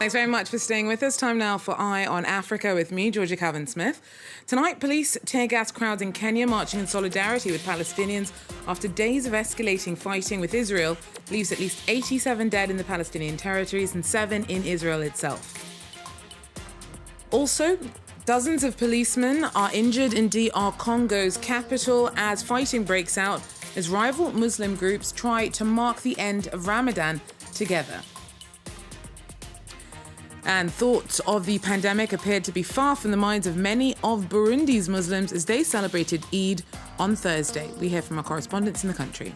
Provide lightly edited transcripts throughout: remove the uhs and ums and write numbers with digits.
Thanks very much for staying with us. Time now for Eye on Africa with me, Georgia Calvin-Smith. Tonight, police tear gas crowds in Kenya marching in solidarity with Palestinians after days of escalating fighting with Israel leaves at least 87 dead in the Palestinian territories and 7 in Israel itself. Also, dozens of policemen are injured in DR Congo's capital as fighting breaks out as rival Muslim groups try to mark the end of Ramadan together. And thoughts of the pandemic appeared to be far from the minds of many of Burundi's Muslims as they celebrated Eid on Thursday. We hear from our correspondents in the country.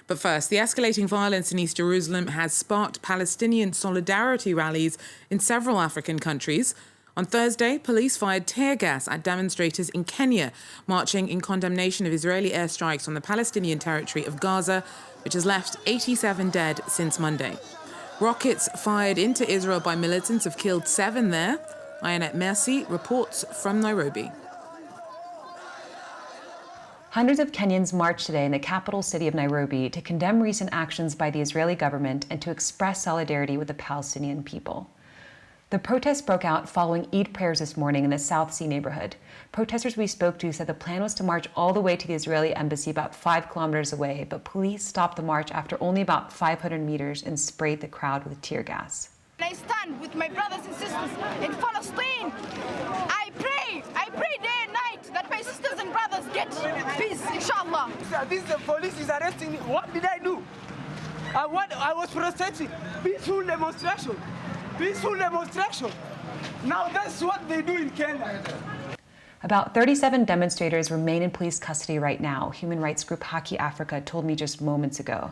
But first, the escalating violence in East Jerusalem has sparked Palestinian solidarity rallies in several African countries. On Thursday, police fired tear gas at demonstrators in Kenya, marching in condemnation of Israeli airstrikes on the Palestinian territory of Gaza, which has left 87 dead since Monday. Rockets fired into Israel by militants have killed 7 there. Ayanette Mercy reports from Nairobi. Hundreds of Kenyans marched today in the capital city of Nairobi to condemn recent actions by the Israeli government and to express solidarity with the Palestinian people. The protests broke out following Eid prayers this morning in the South Sea neighborhood. Protesters we spoke to said the plan was to march all the way to the Israeli embassy about 5 kilometers away, but police stopped the march after only about 500 meters and sprayed the crowd with tear gas. I stand with my brothers and sisters in Palestine. I pray day and night that my sisters and brothers get peace, inshallah. This police is arresting me. What did I do? I was protesting. Peaceful demonstration. Peaceful demonstration. Now that's what they do in Kenya. About 37 demonstrators remain in police custody right now, human rights group Haki Africa told me just moments ago.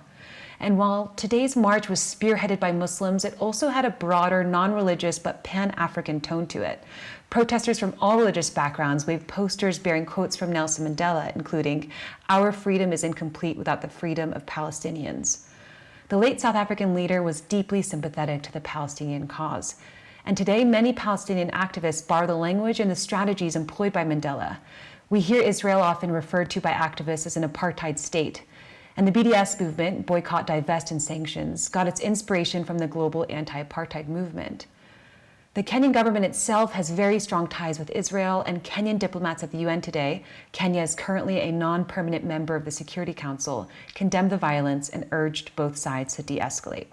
And while today's march was spearheaded by Muslims, it also had a broader, non-religious but pan-African tone to it. Protesters from all religious backgrounds waved posters bearing quotes from Nelson Mandela, including, "Our freedom is incomplete without the freedom of Palestinians." The late South African leader was deeply sympathetic to the Palestinian cause. And today, many Palestinian activists borrow the language and the strategies employed by Mandela. We hear Israel often referred to by activists as an apartheid state. And the BDS movement, Boycott, Divest, and Sanctions, got its inspiration from the global anti-apartheid movement. The Kenyan government itself has very strong ties with Israel, and Kenyan diplomats at the UN today, Kenya is currently a non-permanent member of the Security Council, condemned the violence and urged both sides to de-escalate.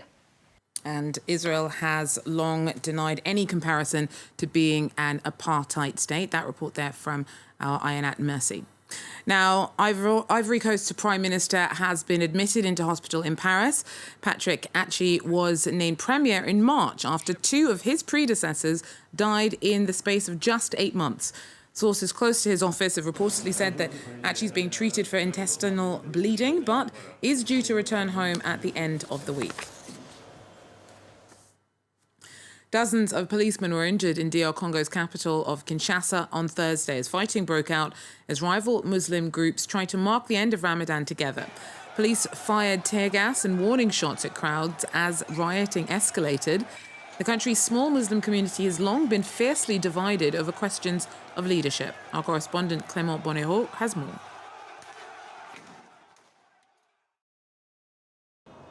And Israel has long denied any comparison to being an apartheid state. That report there from our Ayanette Mercy. Now, Ivory Coast's Prime Minister has been admitted into hospital in Paris. Patrick Achi was named Premier in March after 2 of his predecessors died in the space of just 8 months. Sources close to his office have reportedly said that Achi's being treated for intestinal bleeding, but is due to return home at the end of the week. Dozens of policemen were injured in DR Congo's capital of Kinshasa on Thursday as fighting broke out as rival Muslim groups tried to mark the end of Ramadan together. Police fired tear gas and warning shots at crowds as rioting escalated. The country's small Muslim community has long been fiercely divided over questions of leadership. Our correspondent Clément Bonneau has more.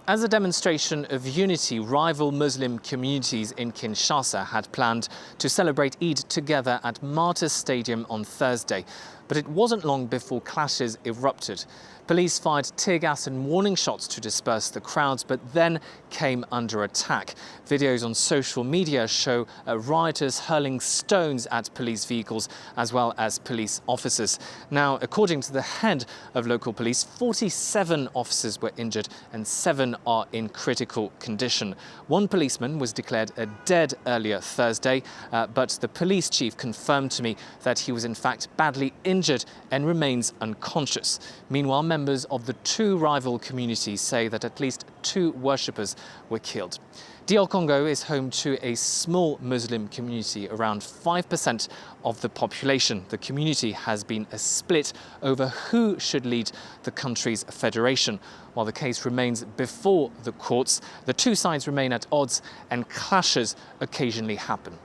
As a demonstration of unity, rival Muslim communities in Kinshasa had planned to celebrate Eid together at Martyrs Stadium on Thursday. But it wasn't long before clashes erupted. Police fired tear gas and warning shots to disperse the crowds, but then came under attack. Videos on social media show rioters hurling stones at police vehicles as well as police officers. Now, according to the head of local police, 47 officers were injured and 7 are in critical condition. 1 policeman was declared dead earlier Thursday, but the police chief confirmed to me that he was in fact badly injured and remains unconscious. Meanwhile, members of the 2 rival communities say that at least 2 worshippers were killed. DR Congo is home to a small Muslim community, around 5% of the population. The community has been a split over who should lead the country's federation. While the case remains before the courts, the 2 sides remain at odds and clashes occasionally happen.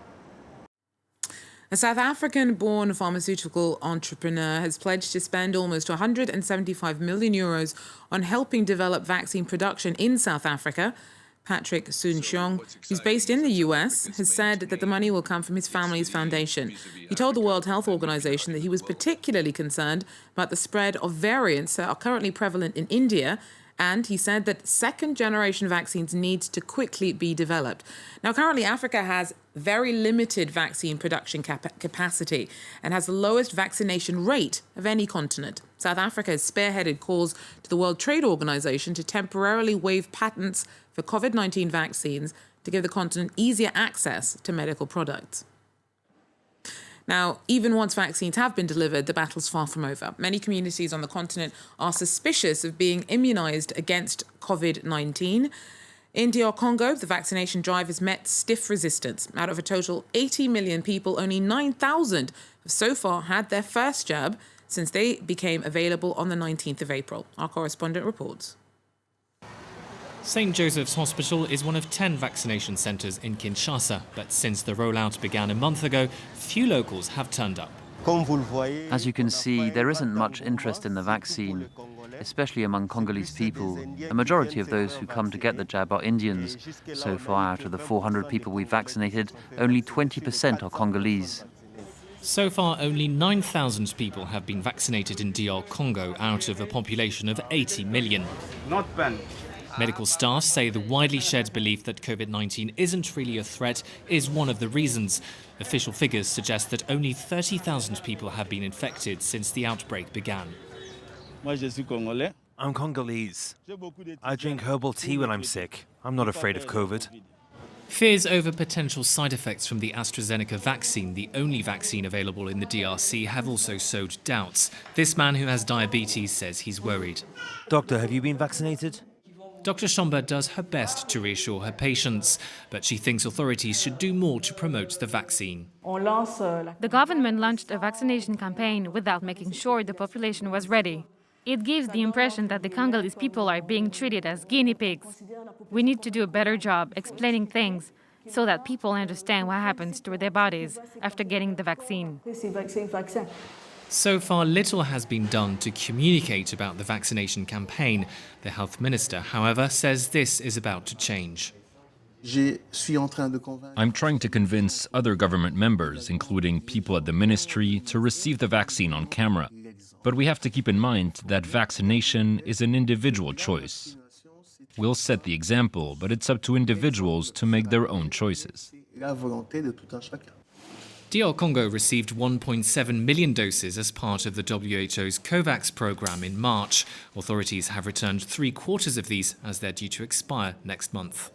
A South African-born pharmaceutical entrepreneur has pledged to spend almost 175 million euros on helping develop vaccine production in South Africa. Patrick Soon-Cheong, who's based in the US, has said that the money will come from his family's foundation. He told the World Health Organization that he was particularly concerned about the spread of variants that are currently prevalent in India, and he said that second-generation vaccines need to quickly be developed. Now, currently, Africa has very limited vaccine production capacity and has the lowest vaccination rate of any continent. South Africa has spearheaded calls to the World Trade Organization to temporarily waive patents for COVID-19 vaccines to give the continent easier access to medical products. Now, even once vaccines have been delivered, the battle's far from over. Many communities on the continent are suspicious of being immunized against COVID-19. In DR Congo, the vaccination drive has met stiff resistance. Out of a total 80 million people, only 9,000 have so far had their first jab since they became available on the 19th of April. Our correspondent reports. St. Joseph's Hospital is one of 10 vaccination centres in Kinshasa, but since the rollout began a month ago, few locals have turned up. As you can see, there isn't much interest in the vaccine, especially among Congolese people. A majority of those who come to get the jab are Indians. So far, out of the 400 people we've vaccinated, only 20% are Congolese. So far, only 9,000 people have been vaccinated in DR Congo out of a population of 80 million. Not banned. Medical staff say the widely shared belief that COVID-19 isn't really a threat is one of the reasons. Official figures suggest that only 30,000 people have been infected since the outbreak began. I'm Congolese. I drink herbal tea when I'm sick. I'm not afraid of COVID. Fears over potential side effects from the AstraZeneca vaccine, the only vaccine available in the DRC, have also sowed doubts. This man who has diabetes says he's worried. Doctor, have you been vaccinated? Dr. Chomba does her best to reassure her patients, but she thinks authorities should do more to promote the vaccine. The government launched a vaccination campaign without making sure the population was ready. It gives the impression that the Congolese people are being treated as guinea pigs. We need to do a better job explaining things so that people understand what happens to their bodies after getting the vaccine. So far, little has been done to communicate about the vaccination campaign. The health minister, however, says this is about to change. I'm trying to convince other government members, including people at the ministry, to receive the vaccine on camera. But we have to keep in mind that vaccination is an individual choice. We'll set the example, but it's up to individuals to make their own choices. DR Congo received 1.7 million doses as part of the WHO's COVAX program in March. Authorities have returned 3/4 of these as they're due to expire next month.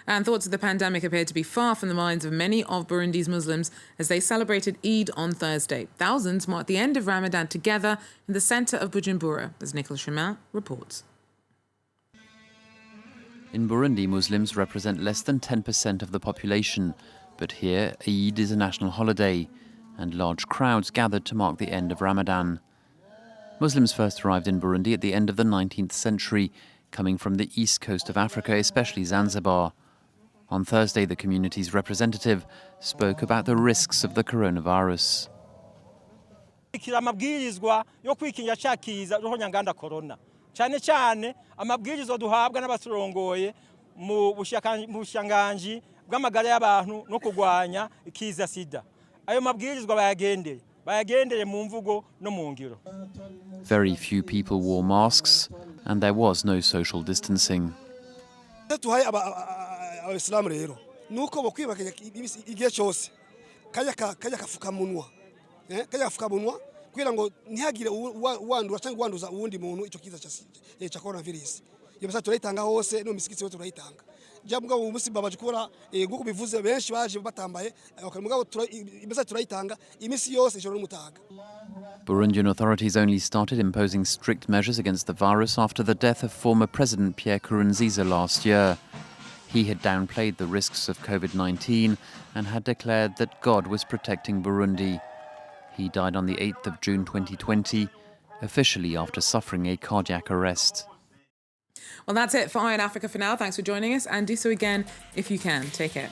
And thoughts of the pandemic appear to be far from the minds of many of Burundi's Muslims as they celebrated Eid on Thursday. Thousands marked the end of Ramadan together in the centre of Bujumbura, as Nicolas Chemin reports. In Burundi, Muslims represent less than 10% of the population. But here, Eid is a national holiday, and large crowds gathered to mark the end of Ramadan. Muslims first arrived in Burundi at the end of the 19th century, coming from the east coast of Africa, especially Zanzibar. On Thursday, the community's representative spoke about the risks of the coronavirus. amabwirizwa yo kwikingira cyakiza roho nyanganda corona cyane cyane amabwirizo duhabwa n'abaturongoye mu bushanganji bw'amagara y'abantu no kugwanya ikiza sida. Ayo mabwirizwa bayagendere mu mvugo no mu ngiro. Very few people wore masks, and there was no social distancing. Tuhaye abaislamu rero nuko bokwibaka igihe cyose kajya kafukamunwa kugira ngo ntihagire wandura cyangwa wanduza uwundi muntu icyo kiza cya coronavirus. Yebasa turayitanga hose no misikitsi we turayitanga. Jabwa umusi babaje kubora nguko bivuze benshi baje batambaye akamugabo yebasa turayitanga imisi yose ijoro n'umutaga. Burundian authorities only started imposing strict measures against the virus after the death of former President Pierre Nkurunziza last year. He had downplayed the risks of COVID-19 and had declared that God was protecting Burundi. He died on the 8th of June 2020, officially after suffering a cardiac arrest. Well, that's it for Eye on Africa for now. Thanks for joining us, and do so again if you can. Take care.